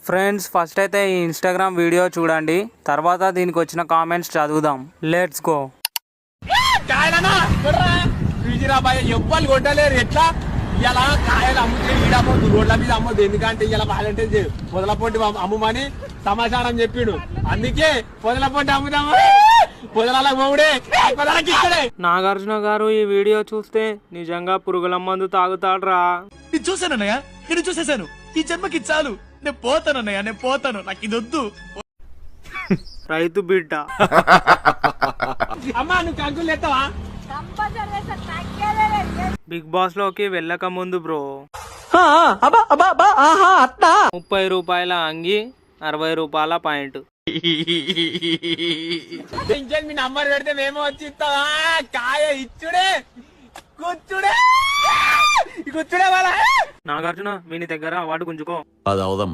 Friends first అయితే ఈ Instagram video చూడండి, తర్వాత దీనికి వచ్చిన కామెంట్స్ చదువుదాం. Let's go. ఎవ్వరు కొట్టలేరు. ఎట్లా ఇలా కాయలు అమ్ముతే ఈడమ్మద్దు, రోడ్ల మీద అమ్మద్దు. ఎందుకంటే ఇలా వాలంటీర్ పొదలపొంటి అమ్ముమని సమాచారం చెప్పిండు. అందుకే పొదలపొంటి అమ్ముదామా, పొదల మొగుడే పొదలకిక్కడే. నాగార్జున గారు ఈ వీడియో చూస్తే నిజంగా పురుగుల మందు తాగుతాడ్రా. ఇది చూసానన్నయ్య, ఇది చూసేశాను. ఈ జన్మకి చాలు, నేను పోతానన్నయ్య, నేను పోతాను. నాకు ఇది వద్దు. రైతు బిడ్డ. అమ్మా నువ్వు కంకులు ఎత్తవా? బిగ్ బాస్ లోకి వెళ్ళక ముందు బ్రో 30 రూపాయల అంగి, 60 రూపాయల పాయింట్. ఇంకేం మీ నంబర్ పెడితే మేము వచ్చి ఇస్తావా? కాయ ఇచ్చుడే కూర్చుడే కూర్చుడే వాళ్ళ. నాగార్జున వీని దగ్గర అవార్డు గుంజుకో. అది అవదమ్మా.